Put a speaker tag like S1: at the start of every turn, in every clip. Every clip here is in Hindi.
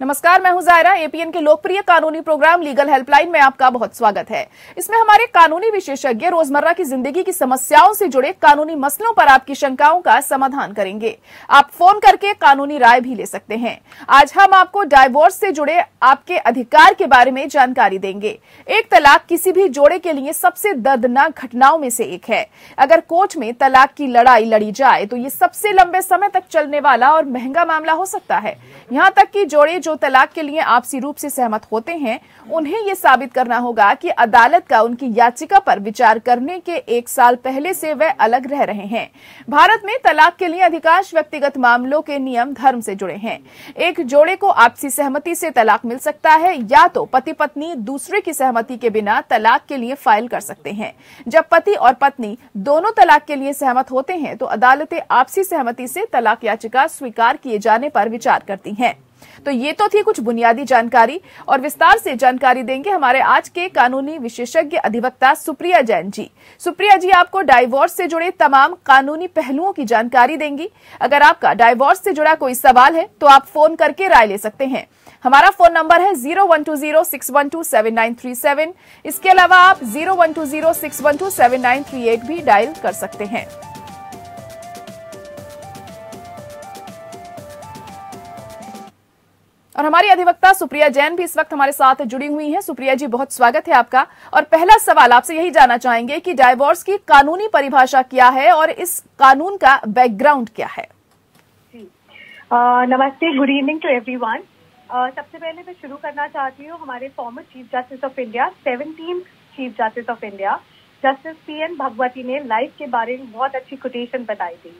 S1: नमस्कार, मैं हूं जायरा। एपीएन के लोकप्रिय कानूनी प्रोग्राम लीगल हेल्पलाइन में आपका बहुत स्वागत है। इसमें हमारे कानूनी विशेषज्ञ रोजमर्रा की जिंदगी की समस्याओं से जुड़े कानूनी मसलों पर आपकी शंकाओं का समाधान करेंगे। आप फोन करके कानूनी राय भी ले सकते हैं। आज हम आपको डाइवोर्स से जुड़े आपके अधिकार के बारे में जानकारी देंगे। एक तलाक किसी भी जोड़े के लिए सबसे दर्दनाक घटनाओं में से एक है। अगर कोर्ट में तलाक की लड़ाई लड़ी जाए तो ये सबसे लंबे समय तक चलने वाला और महंगा मामला हो सकता है। यहाँ तक कि जोड़े जो तलाक के लिए आपसी रूप से सहमत होते हैं, उन्हें यह साबित करना होगा कि अदालत का उनकी याचिका पर विचार करने के 1 साल पहले से वह अलग रह रहे हैं। भारत में तलाक के लिए अधिकांश व्यक्तिगत मामलों के नियम धर्म से जुड़े हैं। एक जोड़े को आपसी सहमति से तलाक मिल सकता है या तो पति पत्नी दूसरे की सहमति के बिना तलाक के लिए फाइल कर सकते हैं। जब पति और पत्नी दोनों तलाक के लिए सहमत होते हैं तो अदालतें आपसी सहमति से तलाक याचिका स्वीकार किए जाने पर विचार करती हैं। तो ये तो थी कुछ बुनियादी जानकारी, और विस्तार से जानकारी देंगे हमारे आज के कानूनी विशेषज्ञ अधिवक्ता सुप्रिया जैन जी। सुप्रिया जी आपको डाइवोर्स से जुड़े तमाम कानूनी पहलुओं की जानकारी देंगी। अगर आपका डाइवोर्स से जुड़ा कोई सवाल है तो आप फोन करके राय ले सकते हैं। हमारा फोन नंबर है 0120-612-7937। इसके अलावा आप 0120-612-7938 भी डायल कर सकते हैं। और हमारी अधिवक्ता सुप्रिया जैन भी इस वक्त हमारे साथ जुड़ी हुई हैं। सुप्रिया जी, बहुत स्वागत है आपका। और पहला सवाल आपसे यही जानना चाहेंगे कि डाइवोर्स की कानूनी परिभाषा क्या है और इस कानून का बैकग्राउंड क्या है?
S2: नमस्ते, गुड इवनिंग टू एवरीवन। सबसे पहले मैं शुरू करना चाहती हूँ हमारे former chief justice of India, 17th chief justice of India, justice PN Bhagwati ने लाइफ के बारे में बहुत अच्छी कोटेशन बताई थी।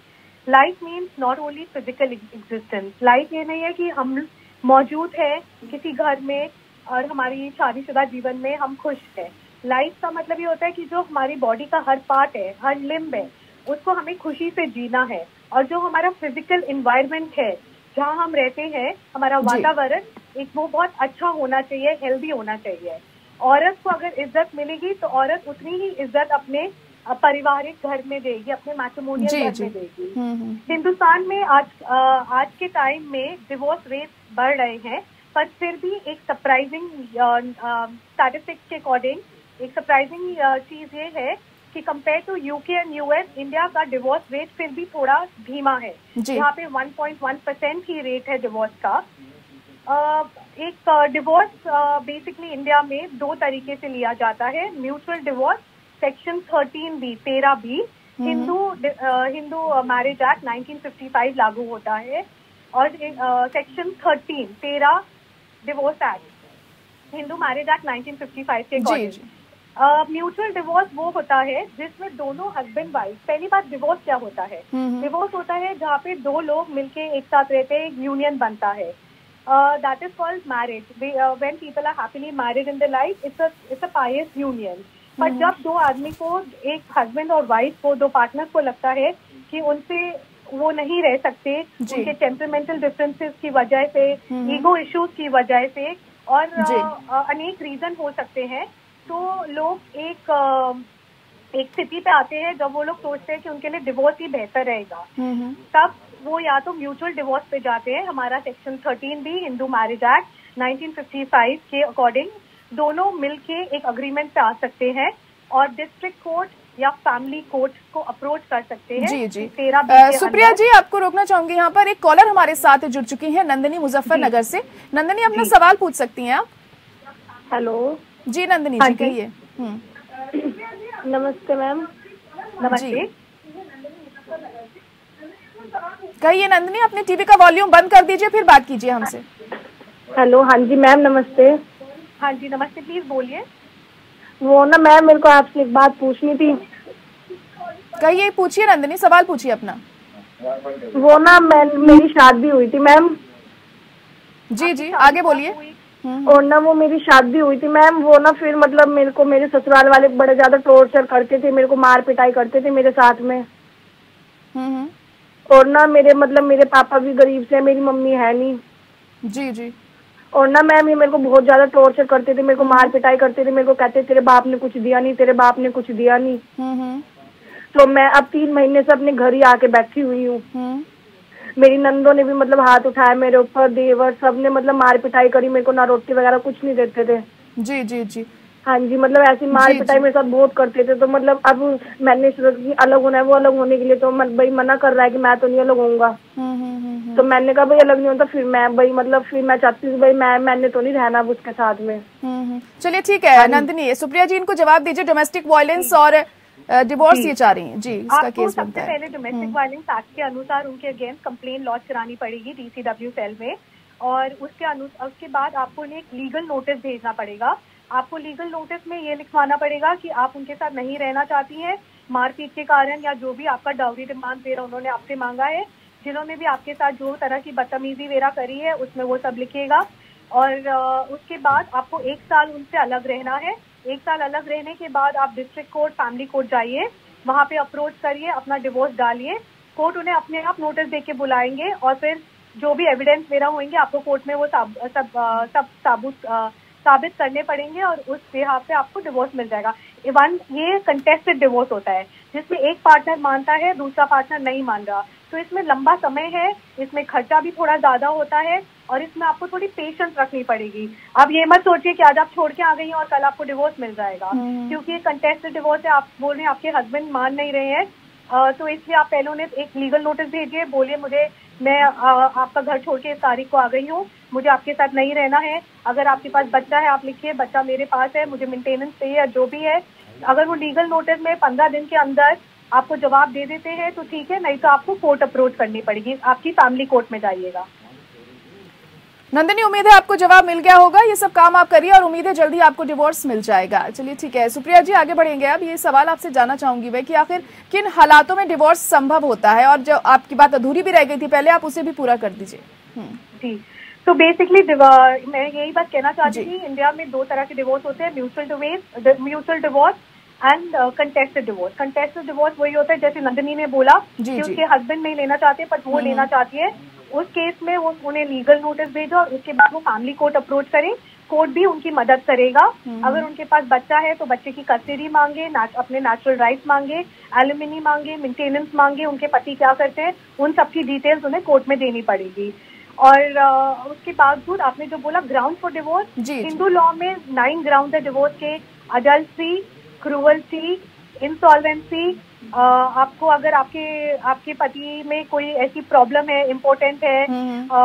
S2: Life means not only physical existence. Life ये नहीं है कि हम मौजूद है किसी घर में और हमारी शादीशुदा जीवन में हम खुश हैं। लाइफ का मतलब ये होता है कि जो हमारी बॉडी का हर पार्ट है, हर लिम्ब है, उसको हमें खुशी से जीना है। और जो हमारा फिजिकल एनवायरनमेंट है, जहाँ हम रहते हैं, हमारा वातावरण एक वो बहुत अच्छा होना चाहिए, हेल्दी होना चाहिए। औरत को अगर इज्जत मिलेगी तो औरत उतनी ही इज्जत अपने पारिवारिक घर में देगी, अपने मैट्रिमोनियल घर में देगी। हिंदुस्तान में आज के टाइम में डिवोर्स रेट बढ़ रहे हैं, पर फिर भी एक सरप्राइजिंग स्टैटिस्टिक्स के अकॉर्डिंग एक सरप्राइजिंग चीज ये है कि compare to UK and US, India का डिवोर्स रेट फिर भी थोड़ा धीमा है। यहाँ पे 1.1% ही रेट है डिवोर्स का। एक डिवोर्स बेसिकली इंडिया में 2 तरीके से लिया जाता है। Mutual divorce section 13B Hindu marriage act 1955 लागू होता है, और section 13 divorce act Hindu marriage act 1955 के अकॉर्डिंग। म्यूचुअल डिवोर्स वो होता है जिसमें दोनों हस्बैंड वाइफ, पहली बात डिवोर्स क्या होता है? डिवोर्स होता है जहाँ पे 2 लोग मिलके एक साथ रहते हैं, एक यूनियन बनता है। That is called marriage. When people are happily married in the life, it's a pious union. पर जब 2 आदमी को, एक हस्बैंड और वाइफ को, 2 पार्टनर्स को लगता है कि उनसे वो नहीं रह सकते, उनके टेम्परामेंटल डिफरेंसेस की वजह से, ईगो इश्यूज की वजह से, और अनेक रीजन हो सकते हैं, तो लोग एक स्थिति पे आते हैं जब वो लोग सोचते हैं कि उनके लिए डिवोर्स ही बेहतर रहेगा। तब वो या तो म्यूचुअल डिवोर्स पे जाते हैं। हमारा section 13B Hindu marriage act 1955 के अकॉर्डिंग दोनों मिलके एक अग्रीमेंट पे आ सकते हैं और डिस्ट्रिक्ट कोर्ट या फैमिली कोर्ट को अप्रोच कर सकते हैं।
S1: जी जी। सुप्रिया जी, आपको रोकना चाहूंगी। यहाँ पर एक कॉलर हमारे साथ जुड़ चुकी हैं, नंदिनी मुजफ्फरनगर से। नंदिनी, अपना सवाल पूछ सकती हैं आप।
S2: हेलो
S1: जी नंदिनी जी, कहिए।
S2: नमस्ते मैम। नमस्ते,
S1: कहिए नंदिनी। अपने टीवी का वॉल्यूम बंद कर दीजिए, फिर बात कीजिए हमसे।
S3: हेलो, हाँ जी मैम, नमस्ते।
S2: हाँ जी नमस्ते, प्लीज बोलिए।
S3: वो ना मैम, मेरे को आपसे एक बात पूछनी थी।
S1: कहिए, पूछिए नंदिनी, सवाल पूछिए अपना।
S3: वो ना मेरी शादी हुई थी मैम।
S1: जी जी, आगे बोलिए।
S3: और ना वो मेरी शादी हुई थी मैम, वो ना फिर मतलब मेरे को मेरे ससुराल वाले बड़े ज्यादा टॉर्चर करते थे, मेरे को मार पिटाई करते थे मेरे साथ में। और ना मेरे पापा भी गरीब से, मेरी मम्मी है नहीं।
S1: जी जी।
S3: और ना मैम, ये मेरे को बहुत ज्यादा टॉर्चर करते थे, मेरे को मार पिटाई करते थे, मेरे को कहते तेरे बाप ने कुछ दिया नहीं, तेरे बाप ने कुछ दिया नहीं। तो मैं अब 3 महीने से अपने घर ही आके बैठी हुई हूँ। मेरी नंदों ने भी मतलब हाथ उठाया मेरे ऊपर, देवर सबने मतलब मार पिटाई करी मेरे को, ना रोटी वगैरह कुछ नहीं देते थे।
S1: जी जी जी।
S3: हाँ जी, मतलब ऐसी मार पिटाई मेरे साथ बहुत करते थे। तो मतलब अब मैंने सोचा कि अलग होना है, वो अलग होने के लिए तो भाई मना कर रहा है कि मैं तो नहीं अलग होऊंगा। तो मैंने कहा भाई अलग नहीं होता, फिर मैं भाई मतलब फिर मैं चाहती हूँ भाई मैंने तो नहीं रहना अब उसके साथ में।
S1: चलिए ठीक है नंदिनी, सुप्रिया जी इनको जवाब दीजिए। डोमेस्टिक वायलेंस और डिवोर्स ये चाह रही हैं जी, इसका केस बनता है।
S2: सबसे पहले डोमेस्टिक वायलेंस एक्ट के अनुसार उनके अगेंस्ट कंप्लेन लॉन्च करानी पड़ेगी DCW सेल में, और उसके बाद आपको उन्हें एक लीगल नोटिस भेजना पड़ेगा। आपको लीगल नोटिस में ये लिखवाना पड़ेगा कि आप उनके साथ नहीं रहना चाहती हैं मारपीट के कारण, या जो भी आपका डाउरी डिमांड वगैरह उन्होंने आपसे मांगा है, जिन्होंने भी आपके साथ जो तरह की बदतमीजी वगैरह करी है उसमें वो सब लिखिएगा। और उसके बाद आपको 1 साल उनसे अलग रहना है। 1 साल अलग रहने के बाद आप डिस्ट्रिक्ट कोर्ट, फैमिली कोर्ट जाइए, वहां पे अप्रोच करिए, अपना डिवोर्स डालिए। कोर्ट उन्हें अपने आप नोटिस देके बुलाएंगे और फिर जो भी एविडेंस वगैरह होंगे आपको कोर्ट में वो साबित करने पड़ेंगे, और उस बेहाफ पे आपको डिवोर्स मिल जाएगा। इवन ये कंटेस्टेड डिवोर्स होता है जिसमें एक पार्टनर मानता है, दूसरा पार्टनर नहीं मान रहा, तो इसमें लंबा समय है, इसमें खर्चा भी थोड़ा ज्यादा होता है, और इसमें आपको थोड़ी पेशेंस रखनी पड़ेगी। अब ये मत सोचिए कि आज आप छोड़ के आ गई हैं और कल आपको डिवोर्स मिल जाएगा, क्योंकि ये कंटेस्टेड डिवोर्स है। आप बोल रहे हैं आपके हस्बैंड मान नहीं रहे हैं, तो इसलिए आप पहले उन्हें एक लीगल नोटिस भेजिए, बोलिए मैं आपका घर छोड़ के इस तारीख को आ गई हूँ, मुझे आपके साथ नहीं रहना है। अगर आपके पास बच्चा है आप लिखिए बच्चा मेरे पास है, मुझे मेंटेनेंस चाहिए या जो भी है। अगर वो लीगल नोटिस में 15 दिन के अंदर आपको जवाब दे देते हैं तो ठीक है, नहीं तो आपको कोर्ट अप्रोच करनी पड़ेगी, आपकी फैमिली कोर्ट में जाइएगा।
S1: नंदिनी उम्मीद है आपको जवाब मिल गया होगा। ये सब काम आप करिए और उम्मीद है जल्दी आपको डिवोर्स मिल जाएगा। चलिए ठीक है सुप्रिया जी आगे बढ़ेंगे। अब ये सवाल आपसे जानना चाहूंगी मैं कि आखिर किन हालातों में डिवोर्स संभव होता है, और जो आपकी बात अधूरी भी रह गई थी पहले आप उसे भी पूरा कर दीजिए।
S2: जी, तो बेसिकली मैं यही बात कहना चाहती थी, इंडिया में 2 तरह के डिवोर्स होते हैं, mutual divorce and contested divorce. Contested divorce वही होता है जैसे नंदिनी ने बोला कि उसके हस्बैंड नहीं लेना चाहते पर वो लेना चाहती है, उस केस में वो उन्हें लीगल नोटिस भेजो और उसके बाद वो फैमिली कोर्ट अप्रोच करें, कोर्ट भी उनकी मदद करेगा। अगर उनके पास बच्चा है तो बच्चे की कस्टडी मांगे, अपने नेचुरल राइट्स मांगे, एलिमनी मांगे, मेंटेनेंस मांगे, उनके पति क्या करते हैं उन सबकी डिटेल्स उन्हें कोर्ट में देनी पड़ेगी। और उसके बावजूद आपने जो बोला ground for divorce, Hindu law में 9 ग्राउंड है डिवोर्स के, अडल्ट्री, क्रूअल्टी, इंसॉल्वेंसी। आपको अगर आपके पति में कोई ऐसी प्रॉब्लम है, इम्पोर्टेंट है,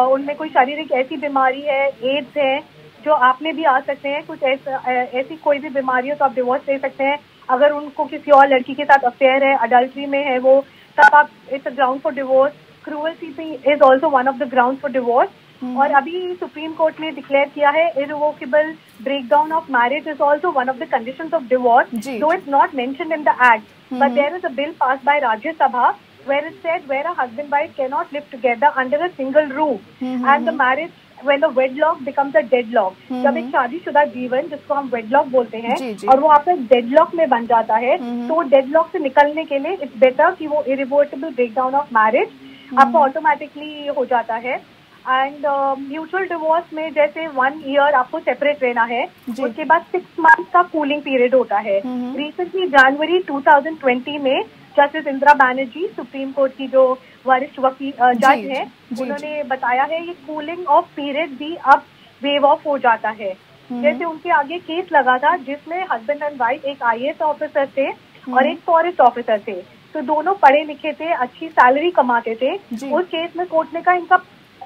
S2: उनमें कोई शारीरिक ऐसी बीमारी है, एड्स है, जो आप में भी आ सकते हैं, कुछ ऐसी कोई भी बीमारी हो तो आप डिवोर्स ले सकते हैं। अगर उनको किसी और लड़की के साथ अफेयर है, अडल्ट्री में है वो, तब आप it's a ground for divorce. Cruelty is also one of the ground for divorce. और अभी सुप्रीम कोर्ट ने डिक्लेयर किया है irrevocable breakdown of marriage is also one of the conditions of divorce, though it's not mentioned in the act, but there is a bill pass by Rajya Sabha where it said where a husband wife cannot live together under a single roof and the marriage when the wedlock becomes a deadlock, जब एक शादीशुदा जीवन जिसको हम वेडलॉक बोलते हैं और वो आपका डेडलॉक में बन जाता है, तो डेडलॉक से निकलने के लिए इट्स बेटर कि वो इरिवोकेबल ब्रेकडाउन ऑफ मैरिज आपको ऑटोमेटिकली हो जाता है। एंड म्यूचुअल डिवोर्स में जैसे 1 ईयर आपको सेपरेट रहना है, उसके बाद 6 मंथ का कूलिंग पीरियड होता है। रिसेंटली जनवरी 2020 में justice Indira Banerjee, supreme court की जो वरिष्ठ वकील जज हैं, उन्होंने बताया है ये कूलिंग ऑफ पीरियड भी अब वेव ऑफ हो जाता है। जैसे उनके आगे केस लगा था जिसमें हस्बैंड एंड वाइफ एक IAS ऑफिसर थे और एक फॉरेस्ट ऑफिसर थे, तो दोनों पढ़े लिखे थे, अच्छी सैलरी कमाते थे। उस केस में कोर्ट ने कहा इनका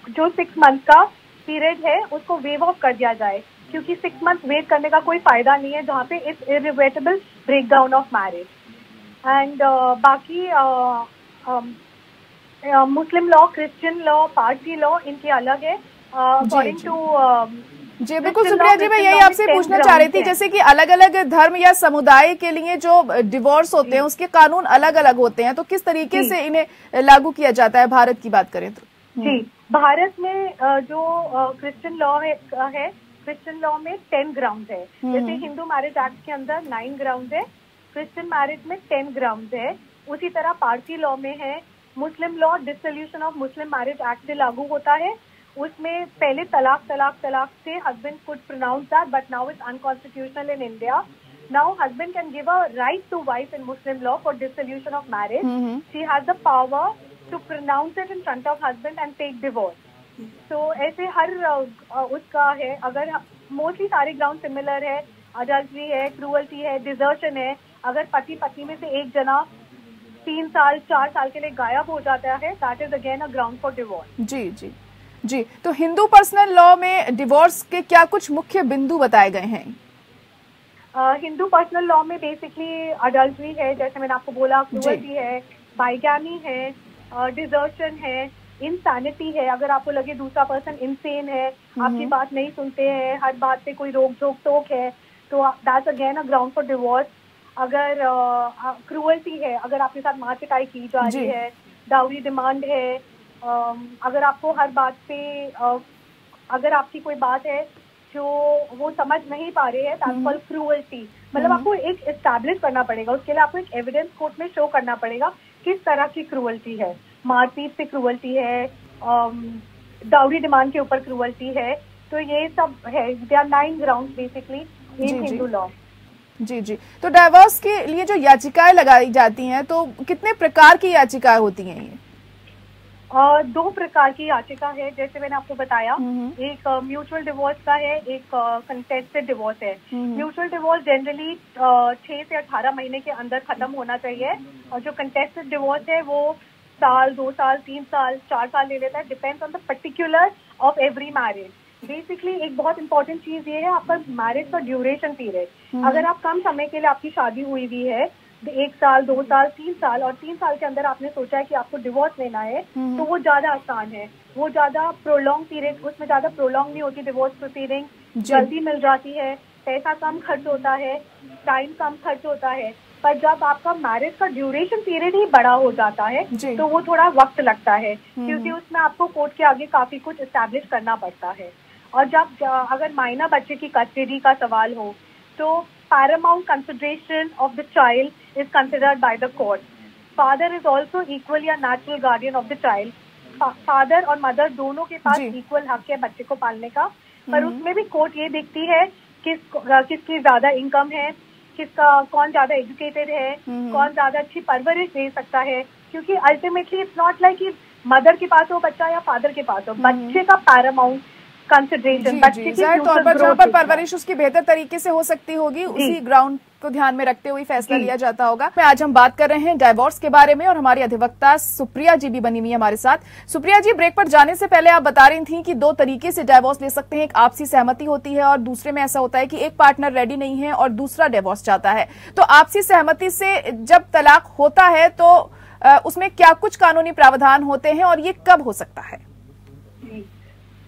S2: जो 6 मंथ का पीरियड है उसको वेव ऑफ कर दिया जाए, क्योंकि 6 मंथ वेट करने का कोई फायदा नहीं है जहाँ पे it's irrevocable breakdown of marriage. And बाकी Muslim law, Christian law, Parsi law इनके अलग है अकॉर्डिंग टू
S1: जी बिल्कुल सुप्रिया जी, मैं यही आपसे पूछना चाह रही थी, जैसे कि अलग अलग धर्म या समुदाय के लिए जो डिवोर्स होते हैं उसके कानून अलग अलग होते हैं, तो किस तरीके से इन्हें लागू किया जाता है भारत की बात करें तो?
S2: जी, भारत में जो क्रिश्चियन लॉ है क्रिश्चियन लॉ में 10 ग्राउंड है। जैसे हिंदू मैरिज एक्ट के अंदर 9 ग्राउंड है, क्रिश्चियन मैरिज में 10 ग्राउंड है। उसी तरह पारसी लॉ में है। Muslim law dissolution of Muslim marriage act से लागू होता है, उसमें पहले तलाक से husband could pronounce that but now it's unconstitutional in India. Now husband can give a right to wife in Muslim law for dissolution of marriage. She has the power to pronounce it in front of husband and take divorce. So ऐसे हर उसका है, अगर मोस्टली सारे ग्राउंड सिमिलर है, अडल्ट्री है, क्रूअल्टी है, डिजर्शन है, अगर पति पत्नी में से एक जना 3 साल 4 साल के लिए गायब हो जाता है, that is again a ground for divorce.
S1: जी जी जी। तो हिंदू पर्सनल लॉ में डिवोर्स के क्या कुछ मुख्य बिंदु बताए गए हैं?
S2: हिंदू पर्सनल लॉ में बेसिकली अडल्ट्री है, जैसे मैंने आपको बोला, क्रूअल्टी है, बाइगैमी है, डिजर्शन है, इंसैनिटी है, अगर आपको लगे दूसरा पर्सन इनसेन है, आपकी बात नहीं सुनते हैं, हर बात पे कोई रोक झोक टोक है, तो that's again a ground for divorce. अगर क्रूअल्टी है, अगर आपके साथ मार पिटाई की जा रही है, डाउरी डिमांड है, अगर आपको हर बात पे अगर आपकी कोई बात है जो वो समझ नहीं पा रहे हैं, दैट्स कॉल्ड क्रूअल्टी। मतलब आपको एक एस्टैब्लिश करना पड़ेगा, उसके लिए आपको एक एविडेंस कोर्ट में शो करना पड़ेगा किस तरह की क्रूअल्टी है। मारपीट से क्रूअल्टी है, डाउरी डिमांड के ऊपर क्रूअल्टी है, तो ये सब है। They are 9 grounds basically in Hindu law.
S1: जी जी। तो डाइवोर्स के लिए जो याचिकाएं लगाई जाती हैं, तो कितने प्रकार की याचिकाएं होती हैं ये?
S2: 2 प्रकार की याचिका है, जैसे मैंने आपको बताया, एक म्यूचुअल डिवोर्स का है, एक कंटेस्टेड डिवोर्स है। म्यूचुअल डिवोर्स जनरली 6 से 18 महीने के अंदर खत्म होना चाहिए, और जो कंटेस्टेड डिवोर्स है वो साल, 2 साल, 3 साल, 4 साल ले लेता है, depends on the particular of every marriage. Basically एक बहुत इंपॉर्टेंट चीज ये है आपका मैरिज का ड्यूरेशन पीरियड। अगर आप कम समय के लिए आपकी शादी हुई हुई है, 1 साल, 2 साल, 3 साल, और 3 साल के अंदर आपने सोचा है कि आपको डिवोर्स लेना है, तो वो ज्यादा आसान है, वो ज्यादा प्रोलॉन्ग पीरियड, उसमें ज्यादा प्रोलॉन्ग नहीं होती डिवोर्स प्रोसीडिंग, जल्दी मिल जाती है, पैसा कम खर्च होता है, टाइम कम खर्च होता है। पर जब आपका मैरिज का ड्यूरेशन पीरियड ही बड़ा हो जाता है, तो वो थोड़ा वक्त लगता है, क्योंकि उसमें आपको कोर्ट के आगे काफी कुछ एस्टैब्लिश करना पड़ता है। और जब अगर माइनर बच्चे की कस्टडी का सवाल हो, तो paramount consideration of the child is considered by the court. Father is also equally a natural guardian of the child. Father और mother दोनों के पास equal हक है बच्चे को पालने का, पर उसमें भी कोर्ट ये देखती है किसकी ज्यादा इनकम है, कौन ज्यादा एजुकेटेड है, कौन ज्यादा अच्छी परवरिश दे सकता है, क्योंकि अल्टीमेटली इट्स नॉट लाइक कि मदर के पास हो बच्चा या फादर के पास हो, बच्चे का पैरामाउंट कंसिडरेशन, बच्चे की
S1: तौर पर जहाँ पर परवरिश उसकी बेहतर तरीके से हो सकती होगी, उसी ग्राउंड को ध्यान में रखते हुए फैसला लिया जाता होगा। आज हम बात कर रहे हैं डाइवोर्स के बारे में, और हमारी अधिवक्ता सुप्रिया जी भी बनी हुई है हमारे साथ। सुप्रिया जी, ब्रेक पर जाने से पहले आप बता रही थी कि 2 तरीके से डाइवोर्स ले सकते हैं, एक आपसी सहमति होती है और दूसरे में ऐसा होता है कि एक पार्टनर रेडी नहीं है और दूसरा डिवोर्स चाहता है। तो आपसी सहमति से जब तलाक होता है तो उसमें क्या कुछ कानूनी प्रावधान होते हैं और ये कब हो सकता है?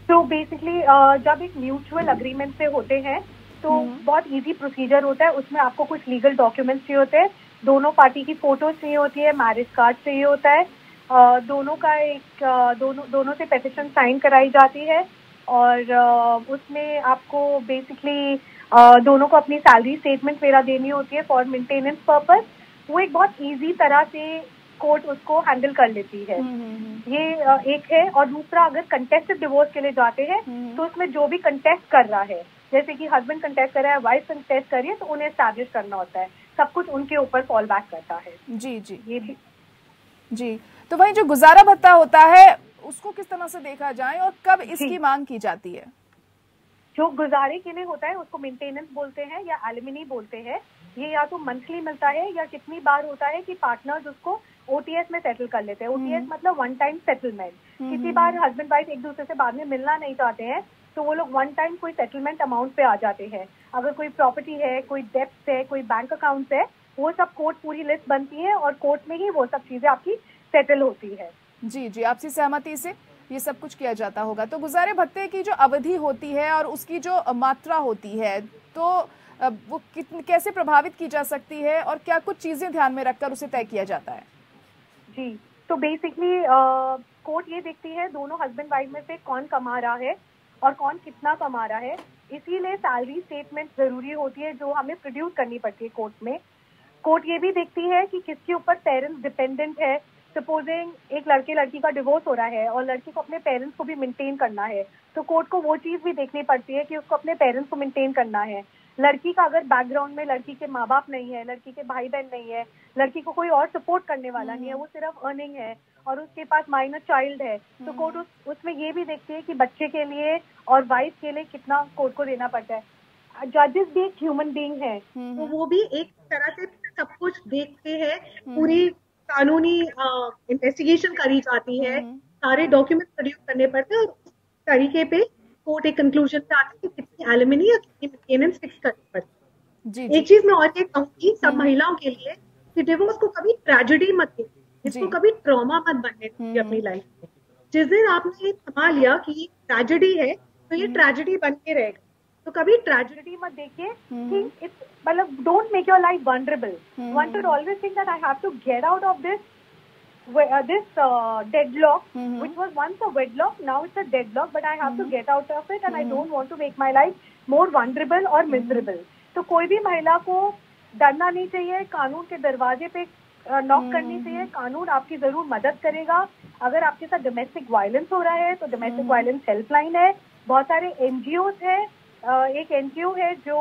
S2: तो बेसिकली जब एक म्यूचुअल अग्रीमेंट से होते हैं तो बहुत इजी प्रोसीजर होता है, उसमें आपको कुछ लीगल डॉक्यूमेंट्स चाहिए होते हैं, दोनों पार्टी की फोटोज चाहिए होती है, मैरिज कार्ड चाहिए होता है, दोनों का दोनों से पेटिशन साइन कराई जाती है, और उसमें आपको बेसिकली दोनों को अपनी सैलरी स्टेटमेंट वगैरह देनी होती है फॉर मेंटेनेंस पर्पस। वो एक बहुत इजी तरह से कोर्ट उसको हैंडल कर लेती है, ये एक है। और दूसरा, अगर कंटेस्टेड डिवोर्स के लिए जाते हैं तो उसमें जो भी कंटेस्ट कर रहा है, जैसे कि हस्बैंड कंटेस्ट कर रहा है, वाइफ कंटेस्ट कर रही है, तो उन्हें एस्टैब्लिश करना होता है, सब कुछ उनके ऊपर फॉल बैक करता है।
S1: जी जी,
S2: ये भी
S1: जी। तो वही जो गुजारा भत्ता होता है उसको किस तरह से देखा जाए और कब इसकी मांग की जाती है?
S2: जो गुजारे के लिए होता है उसको मेंटेनेंस बोलते हैं या एलिमिनी बोलते हैं। ये या तो मंथली मिलता है या कितनी बार होता है कि पार्टनर्स उसको ओटीएस में सेटल कर लेते हैं। ओटीएस मतलब 1 टाइम सेटलमेंट। किसी बार हस्बैंड वाइफ एक दूसरे से बाद में मिलना नहीं चाहते हैं तो वो लोग 1 टाइम कोई सेटलमेंट अमाउंट पे आ जाते हैं। अगर कोई प्रॉपर्टी है, कोई डेप्ट है, कोई बैंक अकाउंट है, वो सब कोर्ट पूरी लिस्ट बनती है और कोर्ट में ही वो सब चीजें आपकी सेटल होती है।
S1: जी जी, आपसी सहमति से ये सब कुछ किया जाता होगा। तो गुजारे भत्ते की जो अवधि होती है और उसकी जो मात्रा होती है, तो वो कैसे प्रभावित की जा सकती है और क्या कुछ चीजें ध्यान में रखकर उसे तय किया जाता है?
S2: जी, तो बेसिकली कोर्ट ये देखती है दोनों हस्बैंड वाइफ में से कौन कमा रहा है और कौन कितना कमा रहा है। इसीलिए सैलरी स्टेटमेंट जरूरी होती है जो हमें प्रोड्यूस करनी पड़ती है कोर्ट में। कोर्ट ये भी देखती है कि किसके ऊपर पेरेंट्स डिपेंडेंट है। सपोजिंग एक लड़के लड़की का डिवोर्स हो रहा है और लड़की को अपने पेरेंट्स को भी मेंटेन करना है, तो कोर्ट को वो चीज भी देखनी पड़ती है कि उसको अपने पेरेंट्स को मेंटेन करना है। लड़की का अगर बैकग्राउंड में लड़की के माँ बाप नहीं है, लड़की के भाई बहन नहीं है, लड़की को कोई और सपोर्ट करने वाला नहीं है, वो सिर्फ अर्निंग है, और उसके पास माइनर चाइल्ड है तो कोर्ट उसमें ये भी देखती है कि बच्चे के लिए और वाइफ के लिए कितना कोर्ट को देना पड़ता है। जजेस भी एक ह्यूमन बीइंग है तो वो भी एक तरह से सब कुछ देखते हैं, पूरी कानूनी इन्वेस्टिगेशन करी जाती है, सारे डॉक्यूमेंट प्रोड्यूस करने पड़ते हैं और उस तरीके पे कोर्ट एक कंक्लूजन पे आती है कि कितनी एलिमनी या कितनी मेंटेनेंस फिक्स करनी पड़ती है। एक चीज मैं और ये कहूंगी सब महिलाओं के लिए कि डिवोर्स को कभी ट्रेजेडी मत दीजिए, इसको कभी ट्रॉमा मत बनने दीजिए अपनी लाइफ में। जिस दिन आपने ये थमा लिया कि ये ट्रेजेडी है तो ये ट्रेजेडी बन के रहेगा, तो कभी ट्रेजेडी मत देखिए। थिंक इट्स मतलब don't make your life vulnerable. One should always think that I have to get out of this deadlock, which was once a wedlock, now it's a deadlock, but I have to get out of it and I don't want to make my life more vulnerable or miserable. तो कोई भी महिला को डरना नहीं चाहिए, कानून के दरवाजे पे नॉक करनी चाहिए, कानून आपकी जरूर मदद करेगा। अगर आपके साथ डोमेस्टिक वायलेंस हो रहा है तो डोमेस्टिक वायलेंस हेल्पलाइन है, बहुत सारे एनजीओ है। एक एनजीओ है जो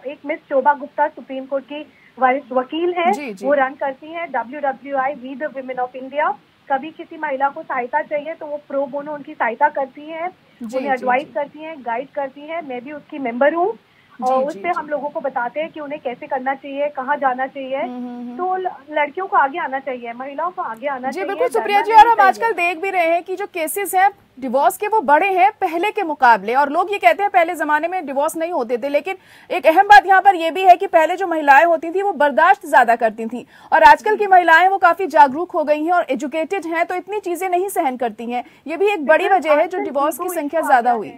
S2: एक miss Shobha Gupta supreme court की वरिष्ठ वकील है, वो रन करती है WWI we the women of India. कभी किसी महिला को सहायता चाहिए तो वो प्रो बोनो उनकी सहायता करती है, उन्हें एडवाइस करती है, गाइड करती है। मैं भी उसकी मेंबर हूँ और उससे हम लोगों को बताते हैं कि उन्हें कैसे करना चाहिए, कहाँ जाना चाहिए। तो लड़कियों को आगे आना चाहिए, महिलाओं को आगे आना चाहिए।
S1: बिल्कुल सुप्रिया जी, और हम आजकल देख भी रहे हैं कि जो केसेस हैं डिवोर्स के वो बड़े हैं पहले के मुकाबले, और लोग ये कहते हैं पहले जमाने में डिवोर्स नहीं होते थे, लेकिन एक अहम बात यहाँ पर ये भी है कि पहले जो महिलाएं होती थी वो बर्दाश्त ज्यादा करती थी, और आजकल की महिलाएं वो काफी जागरूक हो गई हैं और एजुकेटेड हैं, तो इतनी चीजें नहीं सहन करती हैं। ये भी एक बड़ी वजह है जो डिवोर्स की संख्या ज्यादा हुई।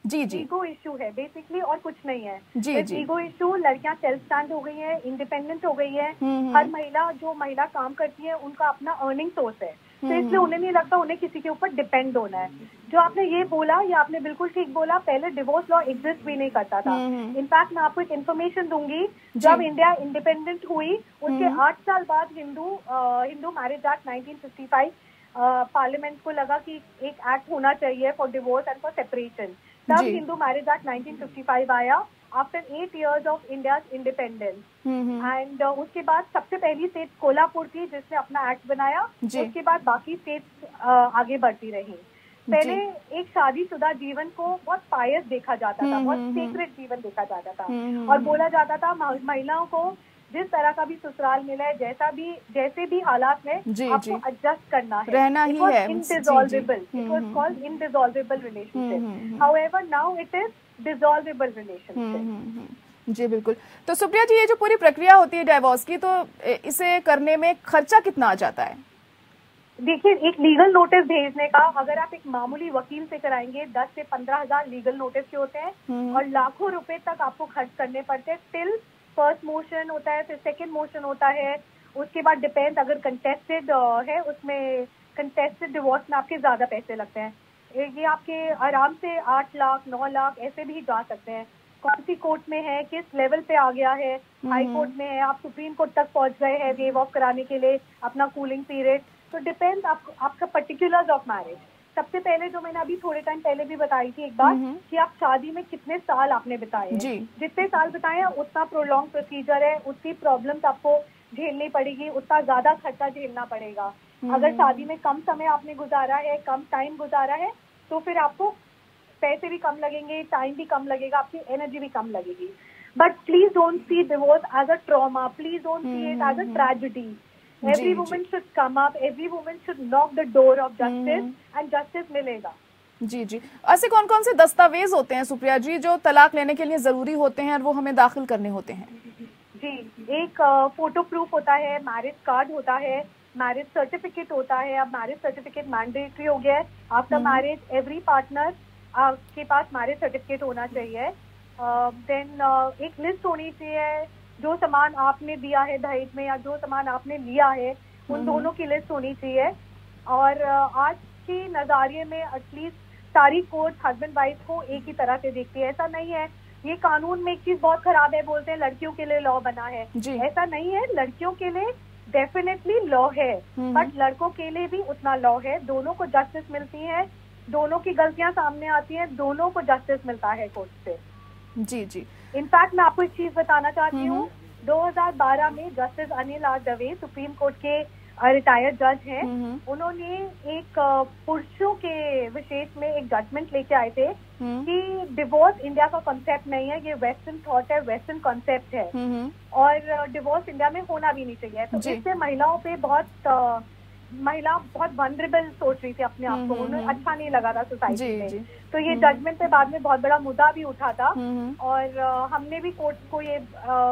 S1: जी जी,
S2: ईगो इशू है बेसिकली और कुछ नहीं है।
S1: जी जी,
S2: ईगो इशू, लड़कियां सेल्फ स्टैंड हो गई है, इंडिपेंडेंट हो गई है। हर महिला जो महिला काम करती है उनका अपना अर्निंग सोर्स है, तो इसलिए उन्हें नहीं लगता उन्हें किसी के ऊपर डिपेंड होना है। जो आपने ये बोला ये आपने बिल्कुल ठीक बोला, पहले डिवोर्स लॉ एग्जिस्ट भी नहीं करता था। इनफैक्ट मैं आपको एक इन्फॉर्मेशन दूंगी, जब इंडिया इंडिपेंडेंट हुई उसके 8 साल बाद हिंदू मैरिज एक्ट 1955 पार्लियामेंट को लगा कि एक एक्ट होना चाहिए for divorce and for separation. तब हिंदू मैरिज एक्ट 1955 आया after 8 years of India's independence. And उसके बाद सबसे पहली स्टेट कोल्हापुर थी जिसने अपना एक्ट बनाया, उसके बाद बाकी स्टेट्स आगे बढ़ती रही। पहले एक शादीशुदा जीवन को बहुत पायस देखा जाता था, बहुत सीक्रेट जीवन देखा जाता था, और बोला जाता था महिलाओं को जिस तरह का भी ससुराल मिला है, जैसे भी हालात में आपको एडजस्ट करना है,
S1: रहना ही है।
S2: Indissolvable, it was called indissolvable relationship. However now it is dissolvable relationship.
S1: जी बिल्कुल। तो सुप्रिया जी, ये जो पूरी प्रक्रिया होती है डिवोर्स की, तो इसे करने में खर्चा कितना आ जाता है?
S2: देखिए, एक लीगल नोटिस भेजने का अगर आप एक मामूली वकील से कराएंगे 10 से 15 हजार लीगल नोटिस के होते हैं और लाखों रुपए तक आपको खर्च करने पड़ते हैं। टिल फर्स्ट मोशन होता है, फिर सेकंड मोशन होता है, उसके बाद डिपेंड अगर कंटेस्टेड है, उसमें कंटेस्टेड डिवोर्स में आपके ज्यादा पैसे लगते हैं। ये आपके आराम से 8 लाख 9 लाख ऐसे भी जा सकते हैं। कौन सी कोर्ट में है, किस लेवल पे आ गया है, हाई कोर्ट में है, आप सुप्रीम कोर्ट तक पहुंच गए हैं वेव ऑफ कराने के लिए अपना कूलिंग पीरियड, तो डिपेंड आपका पर्टिकुलर्स ऑफ मैरिज। सबसे पहले जो मैंने अभी थोड़े टाइम पहले भी बताई थी एक बात कि आप शादी में कितने साल आपने बिताए, जितने साल बिताए हैं उतना प्रोलॉन्ग प्रोसीजर है, उतनी प्रॉब्लम्स आपको झेलनी पड़ेगी, उतना ज्यादा खर्चा झेलना पड़ेगा। अगर शादी में कम समय आपने गुजारा है, कम टाइम गुजारा है, तो फिर आपको पैसे भी कम लगेंगे, टाइम भी कम लगेगा, आपकी एनर्जी भी कम लगेगी। But please don't see divorce as a trauma, please don't see it as a tragedy. Every woman should come up, every woman should knock the door of justice and justice मिलेगा।
S1: जी जी, ऐसे कौन कौन से दस्तावेज होते हैं सुप्रिया जी जो तलाक लेने के लिए जरूरी होते हैं और वो हमें दाखिल करने होते हैं?
S2: जी, एक फोटो प्रूफ होता है, मैरिज कार्ड होता है, मैरिज सर्टिफिकेट होता है। अब मैरिज सर्टिफिकेट मैंडेटरी हो गया है। आफ्टर मैरिज एवरी पार्टनर के पास मैरिज सर्टिफिकेट होना चाहिए। देन एक लिस्ट होनी चाहिए, जो सामान आपने दिया है दहेज में या जो सामान आपने लिया है उन दोनों की लिस्ट होनी चाहिए। और आज के नजरिए में एटलीस्ट सारी कोर्ट हस्बैंड वाइफ को एक ही तरह से देखती है। ऐसा नहीं है, ये कानून में एक चीज बहुत खराब है, बोलते हैं लड़कियों के लिए लॉ बना है, ऐसा नहीं है। लड़कियों के लिए डेफिनेटली लॉ है, बट लड़कों के लिए भी उतना लॉ है। दोनों को जस्टिस मिलती है, दोनों की गलतियां सामने आती हैं, दोनों को जस्टिस मिलता है कोर्ट से।
S1: जी जी,
S2: इनफैक्ट मैं आपको एक चीज बताना चाहती हूँ, 2012 में justice Anil R Dave supreme court के रिटायर्ड जज हैं, उन्होंने एक पुरुषों के विशेष में एक जजमेंट लेके आए थे कि डिवोर्स इंडिया का कॉन्सेप्ट नहीं है, ये वेस्टर्न थॉट है, वेस्टर्न कॉन्सेप्ट है और डिवोर्स इंडिया में होना भी नहीं चाहिए। तो इससे महिलाओं पे महिला बहुत वनरेबल सोच रही थी अपने आप को, उन्हें अच्छा नहीं लगा था सोसाइटी में। तो ये जजमेंट पे बाद में बहुत बड़ा मुद्दा भी उठा था और हमने भी कोर्ट को ये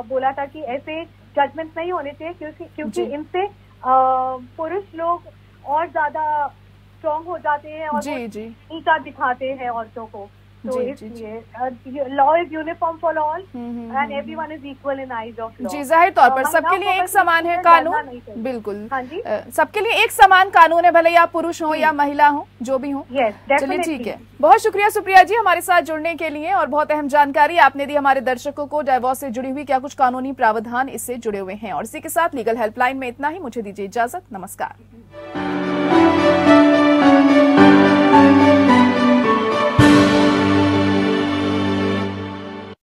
S2: बोला था कि ऐसे जजमेंट नहीं होने चाहिए क्योंकि इनसे पुरुष लोग और ज्यादा स्ट्रॉन्ग हो जाते हैं और नीचा दिखाते हैं औरतों को। तो इसलिए law is uniform for all and everyone is equal in eyes of law.
S1: जी, जाहिर तौर पर सबके लिए एक समान है कानून, बिल्कुल। हाँ जी, सबके लिए एक समान कानून है, भले आप पुरुष हो या महिला हो, जो भी हो। चलिए ठीक है, बहुत शुक्रिया सुप्रिया जी हमारे साथ जुड़ने के लिए और बहुत अहम जानकारी आपने दी हमारे दर्शकों को। डाइवोर्स से जुड़ी हुई क्या कुछ कानूनी प्रावधान इससे जुड़े हुए हैं। और इसी के साथ लीगल हेल्पलाइन में इतना ही, मुझे दीजिए इजाजत, नमस्कार।